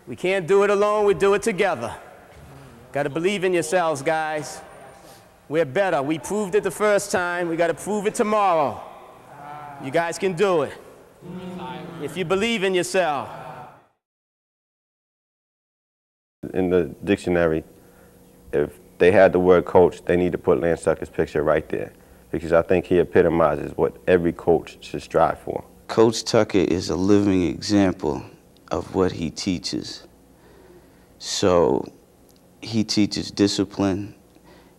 We can't do it alone, we do it together. Got to believe in yourselves, guys. We're better. We proved it the first time. We got to prove it tomorrow. You guys can do it. If you believe in yourself. In the dictionary, if they had the word coach, they need to put Lance Tucker's picture right there, because I think he epitomizes what every coach should strive for. Coach Tucker is a living example of what he teaches. So he teaches discipline,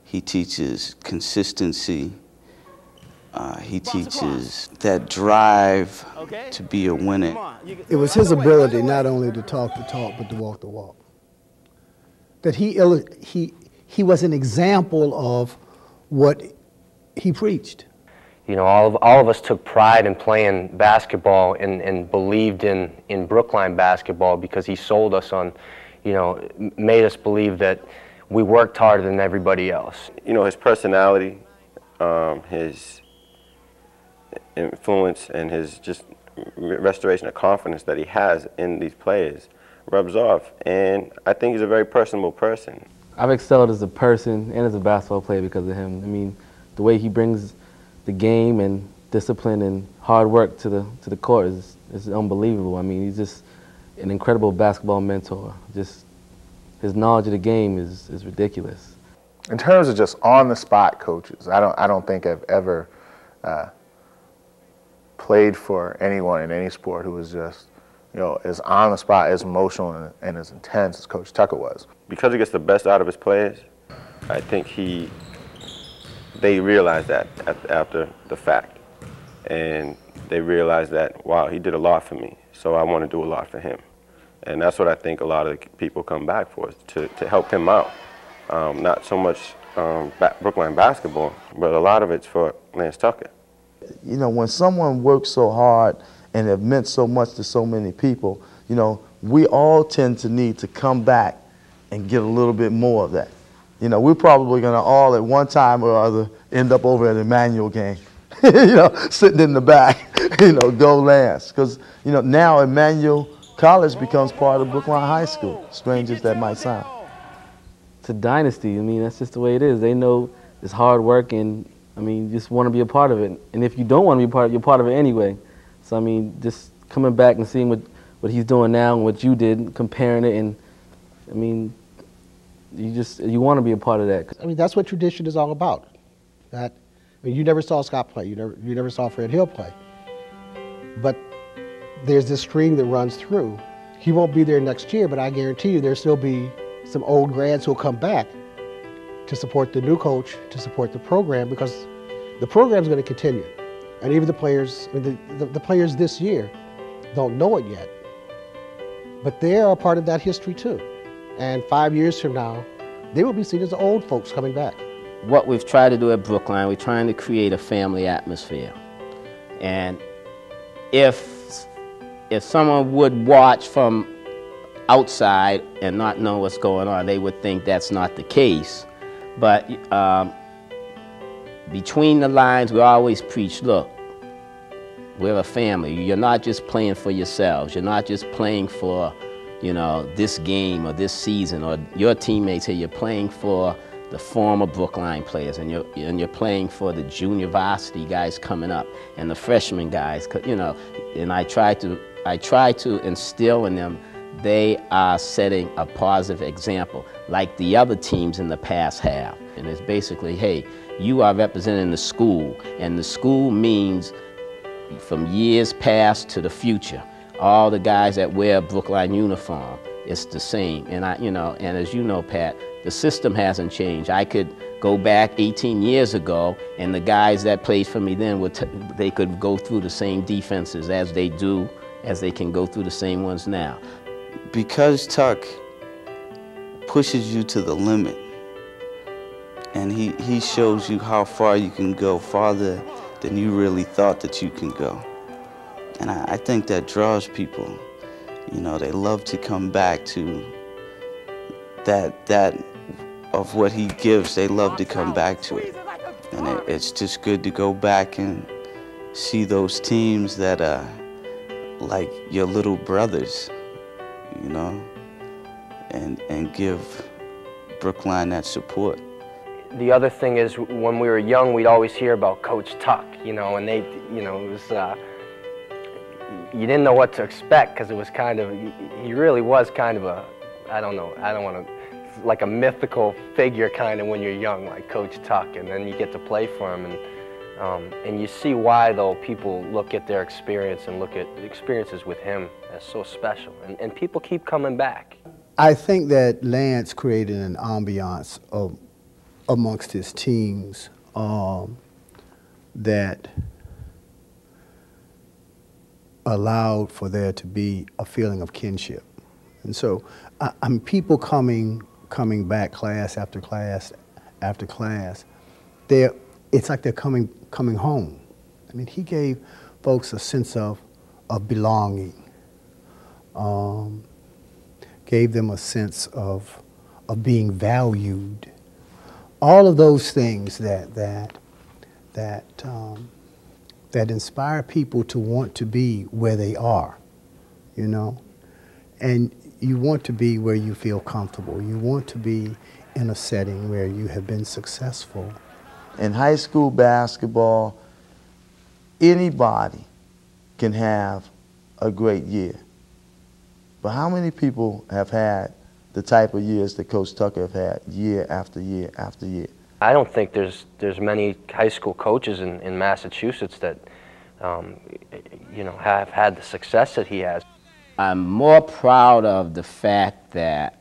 he teaches consistency, he teaches that drive to be a winner. It was his ability not only to talk the talk, but to walk the walk. That he was an example of what he preached. You know, all of us took pride in playing basketball and believed in Brookline basketball because he sold us on, you know, made us believe that we worked harder than everybody else. You know, his personality, his influence, and his just restoration of confidence that he has in these players rubs off, and I think he's a very personable person. I've excelled as a person and as a basketball player because of him. I mean, the way he brings the game and discipline and hard work to the court is unbelievable. I mean, he's just an incredible basketball mentor. Just his knowledge of the game is ridiculous. In terms of just on-the-spot coaches, I don't think I've ever played for anyone in any sport who was just, you know, as on the spot, as emotional and as intense as Coach Tucker was. Because he gets the best out of his players, I think they realize that after the fact. And they realize that, wow, he did a lot for me, so I want to do a lot for him. And that's what I think a lot of the people come back for, is to help him out. Not so much Brookline basketball, but a lot of it's for Lance Tucker. You know, when someone works so hard and have meant so much to so many people, you know, we all tend to need to come back and get a little bit more of that. You know, we're probably going to all at one time or other end up over at Emmanuel game, you know, sitting in the back, you know, go Lance. Because, you know, now Emmanuel College becomes part of Brookline High School, strange as that might sound. It's a dynasty. I mean, that's just the way it is. They know it's hard work, and, I mean, you just want to be a part of it. And if you don't want to be a part of it, you're part of it anyway. So, I mean, just coming back and seeing what he's doing now and what you did, comparing it, and, I mean, you want to be a part of that. I mean, that's what tradition is all about. I mean, you never saw Scott play. You never saw Fred Hill play. But there's this string that runs through. He won't be there next year, but I guarantee you there'll still be some old grads who'll come back to support the new coach, to support the program, because the program's going to continue. And even the players, I mean, the players this year don't know it yet, but they are a part of that history too. And 5 years from now, they will be seen as the old folks coming back. What we've tried to do at Brookline, we're trying to create a family atmosphere. And if someone would watch from outside and not know what's going on, they would think that's not the case. But between the lines, we always preach, look, we're a family. You're not just playing for yourselves. You're not just playing for, you know, this game or this season or your teammates here. You're playing for the former Brookline players, and you're playing for the junior varsity guys coming up and the freshman guys, you know. And I try to instill in them they are setting a positive example like the other teams in the past have. And it's basically, hey, you are representing the school, and the school means from years past to the future. All the guys that wear a Brookline uniform, it's the same. And and as you know, Pat, the system hasn't changed. I could go back 18 years ago, and the guys that played for me then they could go through the same defenses as they can go through the same ones now. Because Tuck pushes you to the limit, and he shows you how far you can go, farther than you really thought that you can go. And I think that draws people. You know, they love to come back to that of what he gives. They love to come back to it. And it's just good to go back and see those teams that are like your little brothers, you know. and give Brookline that support. The other thing is, when we were young, we'd always hear about Coach Tuck, you know, and they, you know, it was, you didn't know what to expect, because it was kind of, he really was kind of a, I don't know, I don't want to, like a mythical figure kind of when you're young, like Coach Tuck, and then you get to play for him, and you see why, though, people look at their experience and look at experiences with him as so special, and people keep coming back. I think that Lance created an ambiance amongst his teams that allowed for there to be a feeling of kinship. And so people coming back class after class after class, it's like they're coming home. I mean, he gave folks a sense of belonging, gave them a sense of being valued. All of those things that inspire people to want to be where they are, you know? And you want to be where you feel comfortable. You want to be in a setting where you have been successful. In high school basketball, anybody can have a great year. But how many people have had the type of years that Coach Tucker have had year after year after year? I don't think there's many high school coaches in Massachusetts that you know, have had the success that he has. I'm more proud of the fact that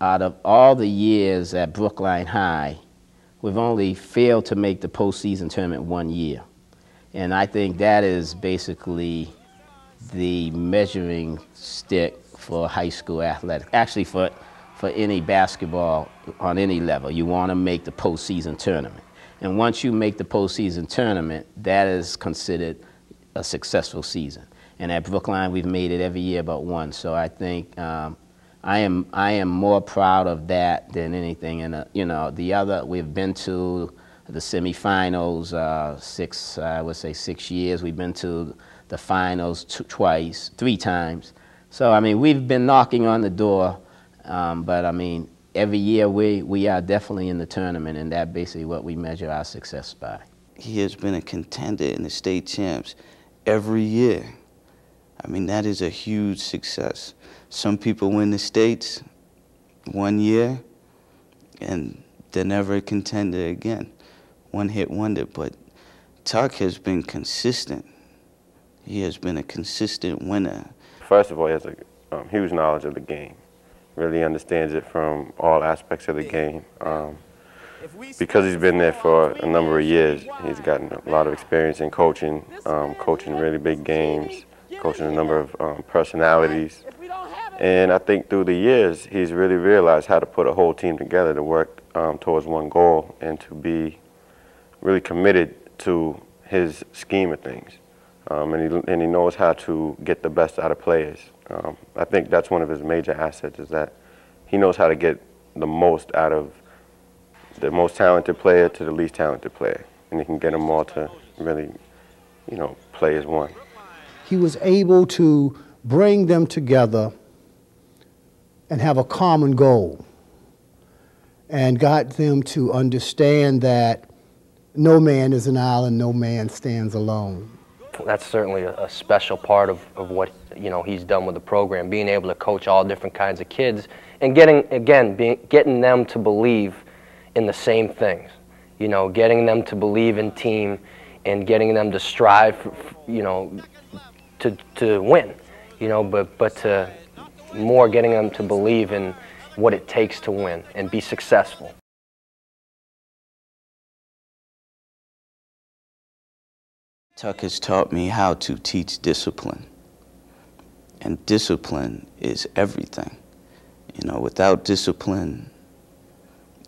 out of all the years at Brookline High, we've only failed to make the postseason tournament 1 year. And I think that is basically the measuring stick for high school athletics. Actually, for any basketball on any level, you want to make the postseason tournament. And once you make the postseason tournament, that is considered a successful season. And at Brookline, we've made it every year but one. So I think I am more proud of that than anything. And you know, the other, we've been to the semifinals I would say 6 years. We've been to the finals three times. So I mean, we've been knocking on the door, but I mean, every year we are definitely in the tournament, and that's basically what we measure our success by. He has been a contender in the state champs every year. I mean, that is a huge success. Some people win the states 1 year and they're never a contender again. One hit wonder, but Tuck has been consistent. He has been a consistent winner. First of all, he has a huge knowledge of the game. Really understands it from all aspects of the game. Because he's been there for a number of years, he's gotten a lot of experience in coaching, coaching really big games, coaching a number of personalities. And I think through the years, he's really realized how to put a whole team together to work towards one goal and to be really committed to his scheme of things. And he knows how to get the best out of players. I think that's one of his major assets, is that he knows how to get the most out of the most talented player to the least talented player. And he can get them all to really, you know, play as one. He was able to bring them together and have a common goal, and got them to understand that no man is an island, no man stands alone. That's certainly a special part of what, you know, he's done with the program, being able to coach all different kinds of kids and getting them to believe in the same things, you know, getting them to believe in team and getting them to strive, you know, to win, you know, but to more getting them to believe in what it takes to win and be successful. Tuck has taught me how to teach discipline. And discipline is everything. You know, without discipline,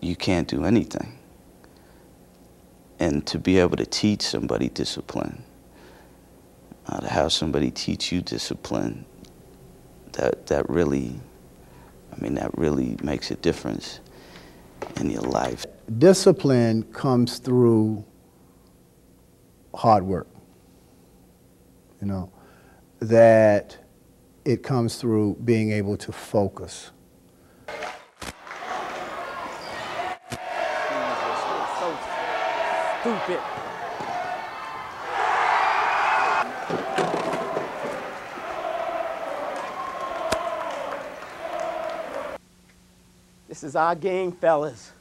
you can't do anything. And to be able to teach somebody discipline, to have somebody teach you discipline, that really, I mean, that really makes a difference in your life. Discipline comes through hard work. You know, that it comes through being able to focus, stupid. This is our game, fellas.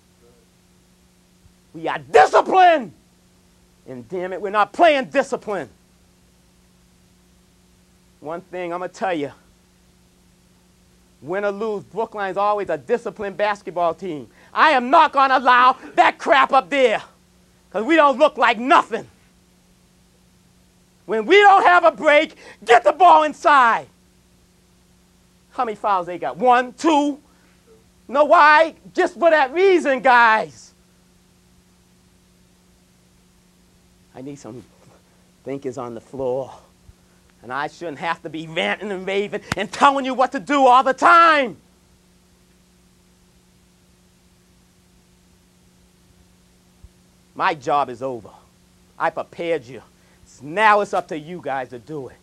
We are disciplined. And damn it, we're not playing discipline. One thing I'm going to tell you. Win or lose, Brookline's always a disciplined basketball team. I am not going to allow that crap up there because we don't look like nothing. When we don't have a break, get the ball inside. How many fouls they got? 1, 2? Know why? Just for that reason, guys. I need some thinkers on the floor. And I shouldn't have to be ranting and raving and telling you what to do all the time. My job is over. I prepared you. Now it's up to you guys to do it.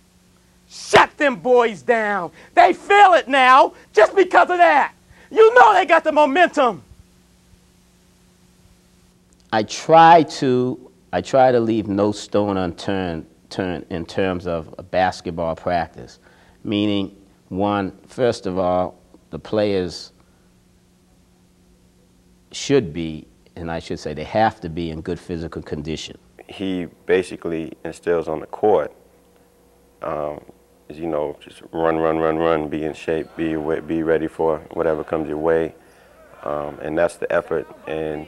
Shut them boys down. They feel it now just because of that. You know they got the momentum. I try to leave no stone unturned in terms of a basketball practice, meaning, one, first of all, the players should be, and I should say they have to be in good physical condition. He basically instills on the court, you know, just run, be in shape, be ready for whatever comes your way, and that's the effort. And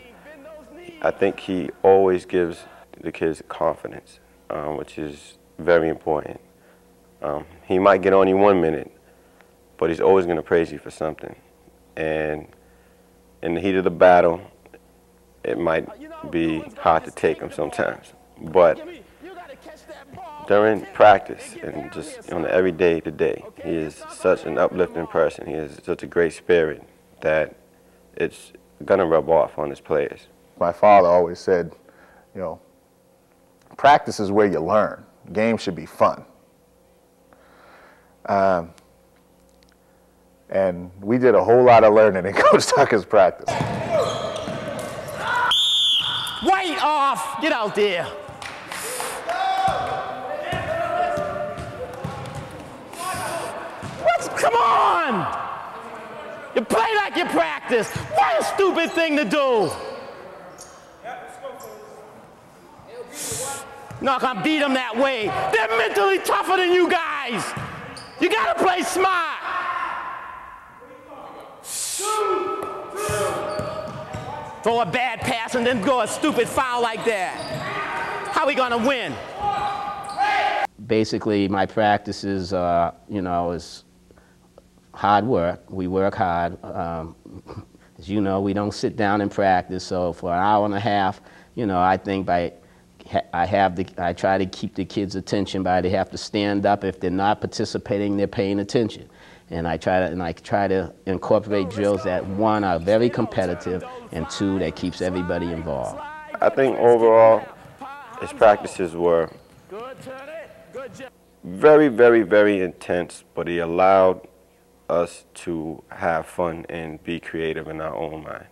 I think he always gives the kids confidence, which is very important. He might get on you 1 minute, but he's always going to praise you for something. And in the heat of the battle, it might be hard to take him sometimes. But during practice and just on the everyday to day, he is such an uplifting person. He has such a great spirit that it's going to rub off on his players. My father always said, you know, practice is where you learn. Games should be fun. And we did a whole lot of learning in Coach Tucker's practice. White off! Get out there. Come on! You play like you practice. What a stupid thing to do. Not gonna beat them that way. They're mentally tougher than you guys. You gotta play smart. Throw a bad pass and then go a stupid foul like that. How are we gonna win? Basically, my practice is, you know, is hard work. We work hard. As you know, we don't sit down and practice. So for an hour and a half, you know, I think I try to keep the kids' attention by they have to stand up. If they're not participating, they're paying attention. And I try to incorporate drills that, one, are very competitive, and two, that keeps everybody involved. I think overall, his practices were very, very, very intense, but he allowed us to have fun and be creative in our own mind.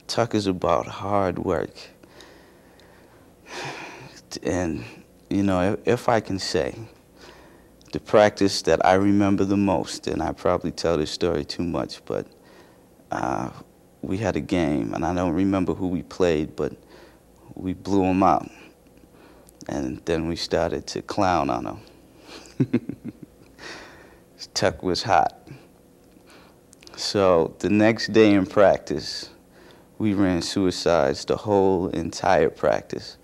Tucker's about hard work. And, you know, if I can say, the practice that I remember the most, and I probably tell this story too much, but we had a game, and I don't remember who we played, but we blew them out. And then we started to clown on them. Tuck was hot. So the next day in practice, we ran suicides the whole entire practice.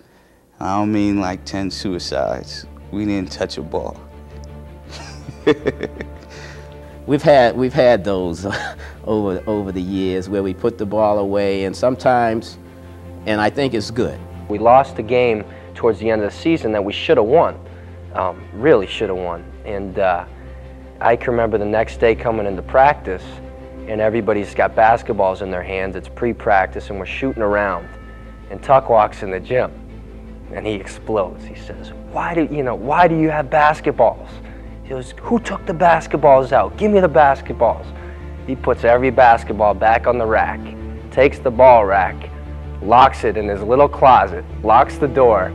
I don't mean like 10 suicides. We didn't touch a ball. We've had those over the years where we put the ball away, and sometimes, and I think it's good. We lost the game towards the end of the season that we should have won, really should have won. And I can remember the next day coming into practice, and everybody's got basketballs in their hands. It's pre-practice, and we're shooting around. And Tuck walks in the gym, and he explodes. He says, why do you have basketballs? He goes, who took the basketballs out? Give me the basketballs. He puts every basketball back on the rack, takes the ball rack, locks it in his little closet, locks the door.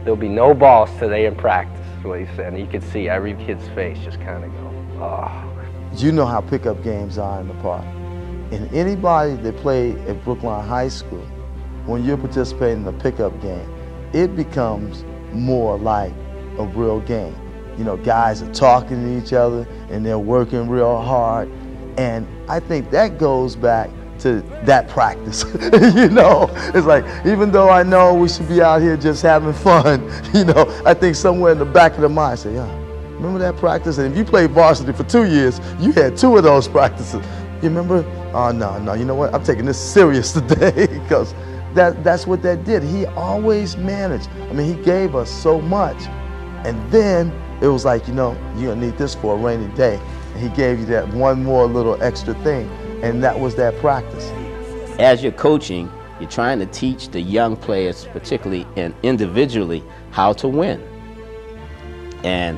There'll be no balls today in practice, is what he said. And you could see every kid's face just kind of go, oh. You know how pickup games are in the park. And anybody that played at Brookline High School, when you're participating in a pickup game, it becomes more like a real game. You know, guys are talking to each other and they're working real hard. And I think that goes back to that practice. You know, it's like, even though I know we should be out here just having fun, you know, I think somewhere in the back of the mind, say, yeah, remember that practice? And if you played varsity for 2 years, you had 2 of those practices. You remember? Oh, no, you know what? I'm taking this serious today, because that's what that did. He always managed. I mean, he gave us so much. And then it was like, you know, you're gonna need this for a rainy day. And he gave you that one more little extra thing, and that was that practice. As you're coaching, you're trying to teach the young players, particularly and individually, how to win. And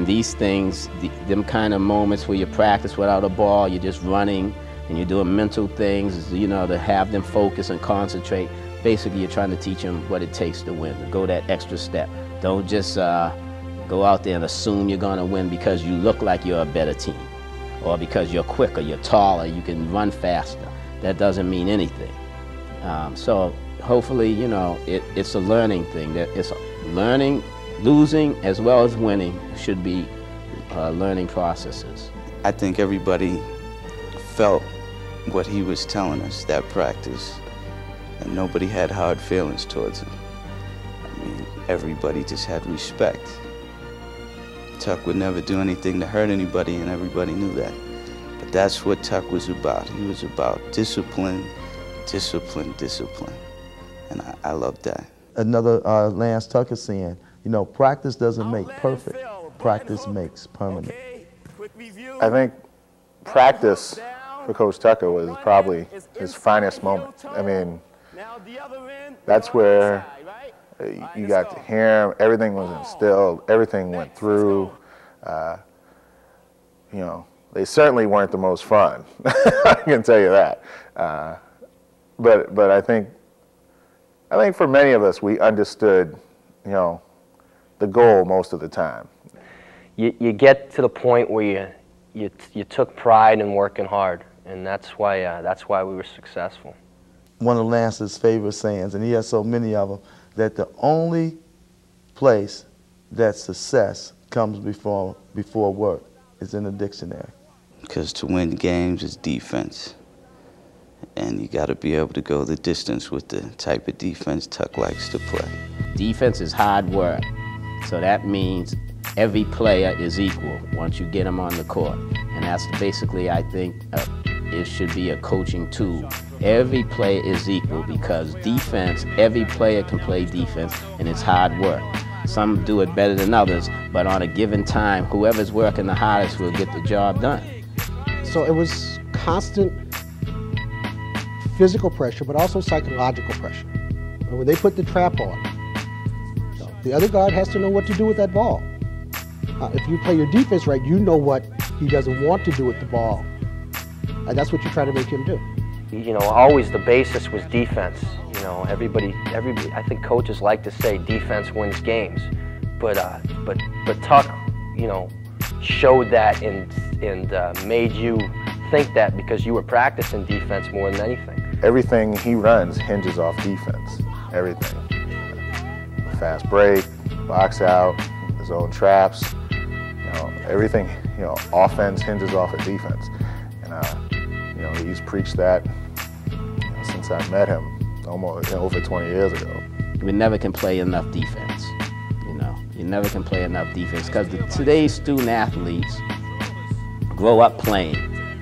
these things, them kind of moments where you practice without a ball, you're just running and you're doing mental things, you know, to have them focus and concentrate. Basically, you're trying to teach them what it takes to win, to go that extra step. Don't just go out there and assume you're going to win because you look like you're a better team, or because you're quicker, you're taller, you can run faster. That doesn't mean anything. So hopefully, you know, it's a learning thing. It's learning, losing as well as winning should be learning processes. I think everybody felt what he was telling us, that practice, and nobody had hard feelings towards him. I mean, everybody just had respect. Tuck would never do anything to hurt anybody, and everybody knew that. But that's what Tuck was about. He was about discipline, discipline, discipline. And I love that. Another Lance Tucker saying, you know, practice doesn't make perfect, practice makes permanent. I think practice for Coach Tucker was probably his finest moment. I mean, that's where you got to hear him, everything was instilled, everything went through. You know, they certainly weren't the most fun, I can tell you that. But I think for many of us, we understood, you know, the goal most of the time. You get to the point where you took pride in working hard, and that's why we were successful. One of Lance's favorite sayings, and he has so many of them, that the only place that success comes before work is in the dictionary. Because to win games is defense. And you got to be able to go the distance with the type of defense Tuck likes to play. Defense is hard work, so that means every player is equal once you get them on the court. And that's basically, I think, it should be a coaching tool. Every player is equal, because defense, every player can play defense, and it's hard work. Some do it better than others, but on a given time, whoever's working the hardest will get the job done. So it was constant physical pressure, but also psychological pressure. And when they put the trap on, the other guard has to know what to do with that ball. If you play your defense right, you know what he doesn't want to do with the ball, and that's what you try to make him do. You know, always the basis was defense. You know, everybody. I think coaches like to say defense wins games, but Tuck, you know, showed that and made you think that because you were practicing defense more than anything. Everything he runs hinges off defense. Everything. Fast break, box out, his own traps. You know, everything. You know, offense hinges off of defense, and you know, he's preached that since I met him almost over 20 years ago. We never can play enough defense. You know, you never can play enough defense, because today's student athletes grow up playing.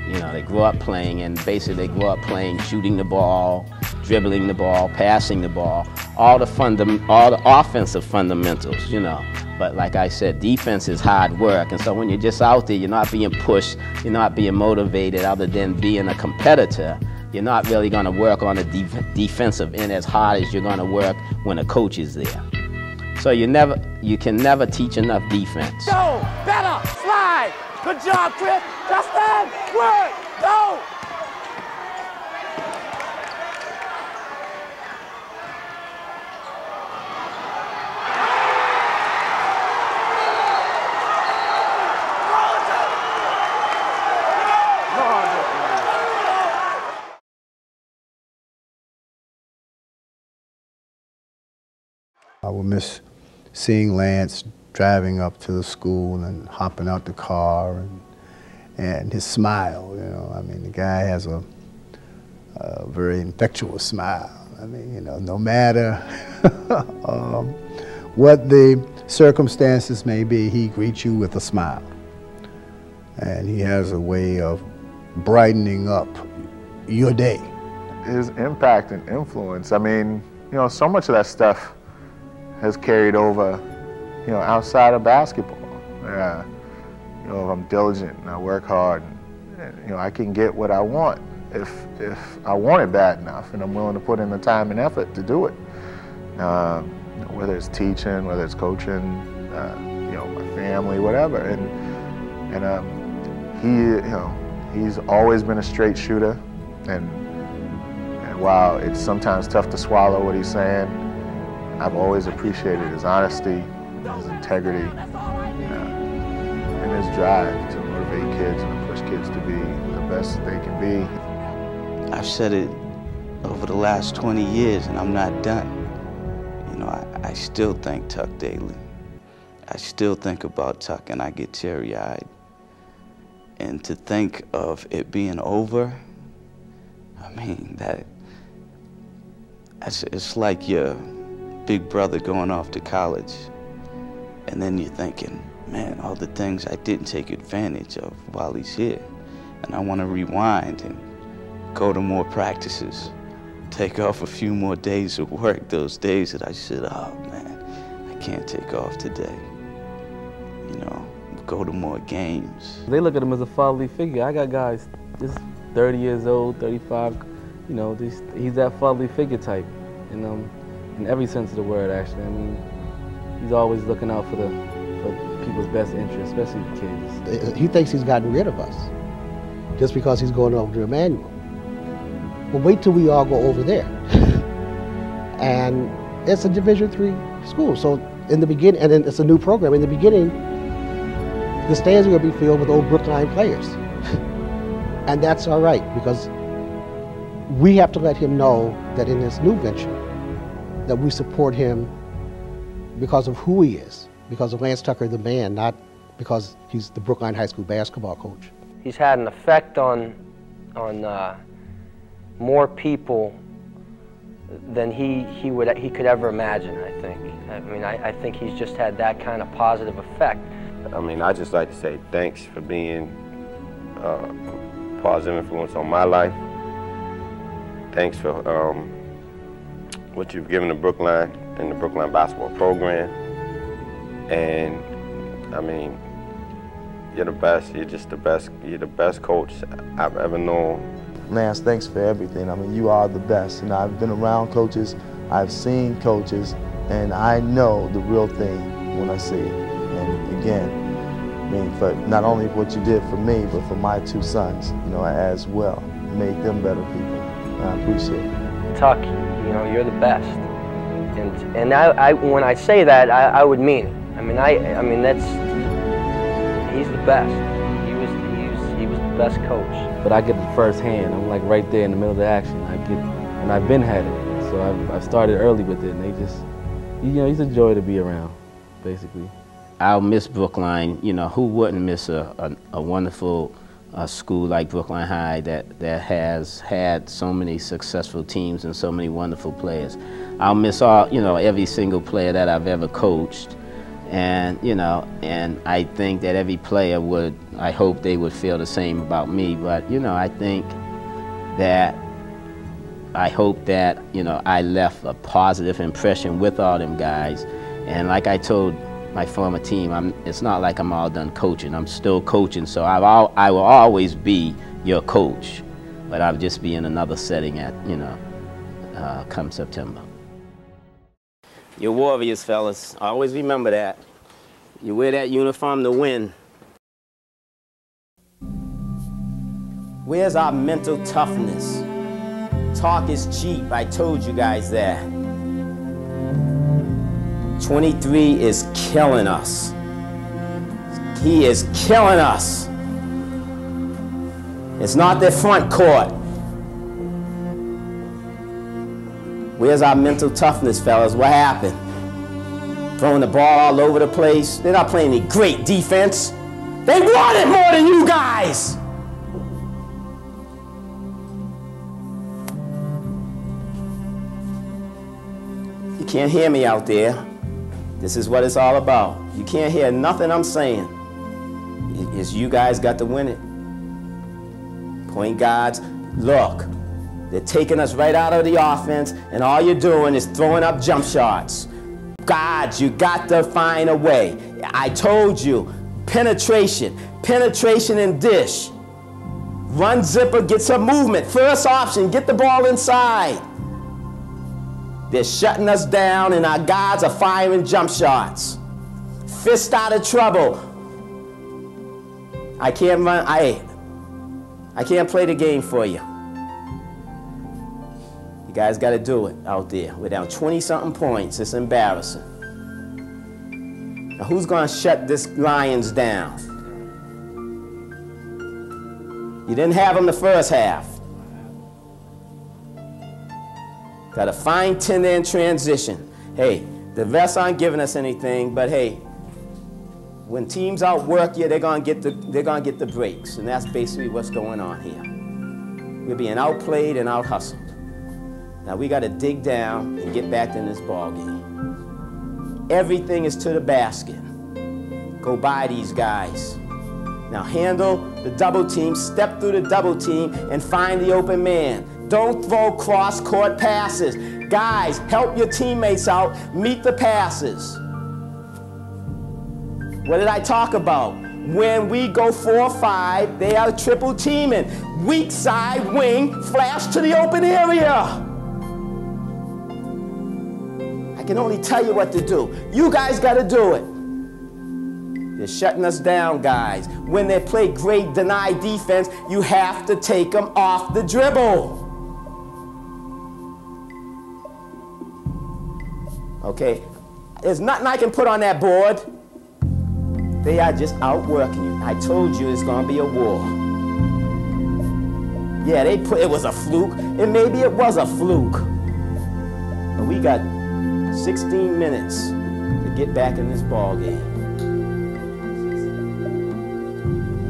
You know, they grow up playing, and basically they grow up playing, shooting the ball, dribbling the ball, passing the ball, all the offensive fundamentals, you know. But like I said, defense is hard work, and so when you're just out there, you're not being pushed, you're not being motivated other than being a competitor. You're not really going to work on the defensive end as hard as you're going to work when a coach is there. So you can never teach enough defense. Go! Better! Slide! Good job, Chris! Justin! Work! Go! will miss seeing Lance driving up to the school and hopping out the car and his smile, you know. I mean, the guy has a very infectious smile. I mean, you know, no matter what the circumstances may be, he greets you with a smile. And he has a way of brightening up your day. His impact and influence, I mean, you know, so much of that stuff has carried over, you know, outside of basketball. You know, if I'm diligent and I work hard, and, you know, I can get what I want if I want it bad enough, and I'm willing to put in the time and effort to do it. Whether it's teaching, whether it's coaching, you know, my family, whatever. And he, you know, he's always been a straight shooter, and while it's sometimes tough to swallow what he's saying, I've always appreciated his honesty, his integrity, and his drive to motivate kids and to push kids to be the best they can be. I've said it over the last 20 years, and I'm not done. You know, I still thank Tuck daily. I still think about Tuck, and I get teary-eyed. And to think of it being over, I mean, it's like your big brother going off to college, and then you're thinking, man, all the things I didn't take advantage of while he's here. And I want to rewind and go to more practices, take off a few more days of work, those days that I said, oh man, I can't take off today. You know, go to more games. They look at him as a fatherly figure. I got guys just 30 years old, 35, you know, he's that fatherly figure type, in every sense of the word, actually. I mean, he's always looking out for people's best interests, especially the kids. He thinks he's gotten rid of us just because he's going over to Emmanuel. Well, wait till we all go over there. And it's a Division III school, so in the beginning, and then it's a new program. In the beginning, the stands are going to be filled with old Brookline players. And that's all right, because we have to let him know that in this new venture, that we support him because of who he is, because of Lance Tucker, the man, not because he's the Brookline High School basketball coach. He's had an effect on more people than he could ever imagine, I think. I mean, I think he's just had that kind of positive effect. I mean, I just like to say thanks for being a positive influence on my life. Thanks for what you've given to Brookline and the Brookline basketball program. And I mean, you're the best. You're just the best. You're the best coach I've ever known. Lance, thanks for everything. I mean, you are the best. You know, I've been around coaches, I've seen coaches, and I know the real thing when I see it. And again, I mean, for not only what you did for me, but for my two sons, you know, as well. You made them better people. And I appreciate it. Tuck, you know, you're the best. And I when I say that, I would mean it. I mean, he's the best. He was the best coach. But I get it firsthand. I'm like right there in the middle of the action. And I've been had it. So I've started early with it, and they just, you know, he's a joy to be around, basically. I'll miss Brookline. You know, who wouldn't miss a wonderful school like Brookline High that has had so many successful teams and so many wonderful players. I'll miss every single player that I've ever coached. And, you know, and I think that every player would, I hope they would feel the same about me. But, you know, I hope that, you know, I left a positive impression with all them guys. And like I told my former team, it's not like I'm all done coaching. I'm still coaching, so I will always be your coach. But I'll just be in another setting come September. You're warriors, fellas. Always remember that. You wear that uniform to win. Where's our mental toughness? Talk is cheap, I told you guys that. 23 is killing us. He is killing us. It's not their front court. Where's our mental toughness, fellas? What happened? throwing the ball all over the place. They're not playing any great defense. They want it more than you guys. You can't hear me out there. This is what it's all about. You can't hear nothing I'm saying. It's you guys got to win it. Point guards, look, they're taking us right out of the offense, and all you're doing is throwing up jump shots. Guards, you got to find a way. I told you, penetration and dish. Run zipper, get some movement. First option, get the ball inside. They're shutting us down, and our guards are firing jump shots. Fist out of trouble. I can't run, I can't play the game for you. You guys got to do it out there. We're down 20-something points. It's embarrassing. Now, who's going to shut this Lions down? You didn't have them the first half. Got to fine-tune in transition. Hey, the refs aren't giving us anything, but hey, when teams outwork you, they're gonna get the breaks, and that's basically what's going on here. We're being outplayed and out-hustled. Now we got to dig down and get back in this ball game. Everything is to the basket. Go by these guys. Now handle the double team, step through the double team, and find the open man. Don't throw cross-court passes. Guys, help your teammates out, meet the passes. What did I talk about? When we go 4-5, they are triple teaming. Weak side wing, flash to the open area. I can only tell you what to do. You guys got to do it. They're shutting us down, guys. When they play great deny defense, you have to take them off the dribble. Okay, there's nothing I can put on that board. They are just outworking you. I told you it's gonna be a war. Yeah, it was a fluke, and maybe it was a fluke. But we got 16 minutes to get back in this ball game.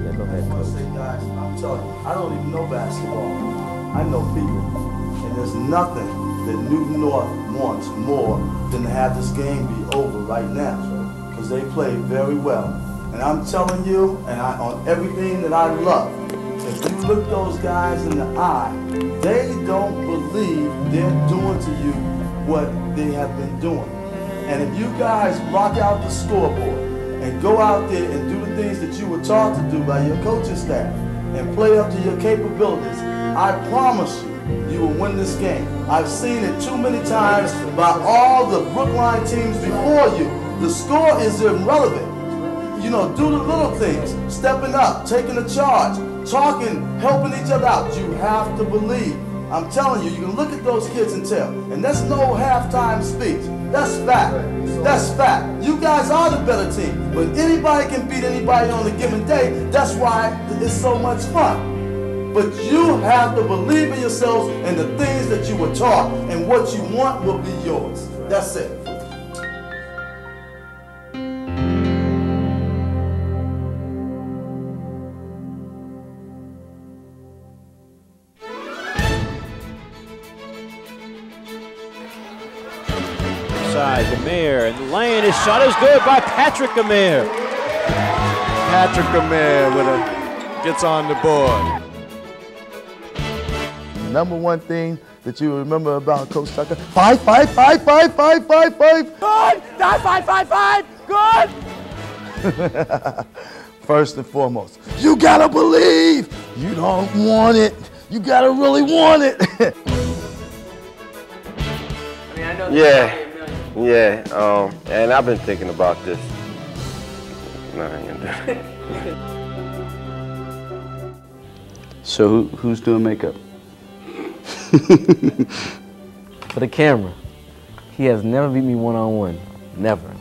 Yeah, go ahead, Coach. Guys, I'm telling you, I don't even know basketball. I know people, and there's nothing that Newton North wants more than to have this game be over right now, because they play very well. And I'm telling you, and on everything that I love, if you look those guys in the eye, they don't believe they're doing to you what they have been doing. And if you guys rock out the scoreboard and go out there and do the things that you were taught to do by your coaching staff and play up to your capabilities, I promise you, you will win this game. I've seen it too many times by all the Brookline teams before you. The score is irrelevant. You know, do the little things, stepping up, taking a charge, talking, helping each other out. You have to believe. I'm telling you, you can look at those kids and tell. And that's no halftime speech. That's fact. That's fact. You guys are the better team. But anybody can beat anybody on a given day. That's why it's so much fun. But you have to believe in yourselves and the things that you were taught, and what you want will be yours. That's it. Amir, and the lane is shot is good by Patrick Amir. Patrick Amir gets on the board. Number one thing that you remember about Coach Tucker, 5, 5, 5, 5, 5, 5, 5. Good! 5, 5, 5, good! First and foremost, you gotta believe. You don't want it. You gotta really want it. Yeah, and I've been thinking about this. No, I ain't gonna do it. So who's doing makeup? For the camera, he has never beat me one-on-one. Never.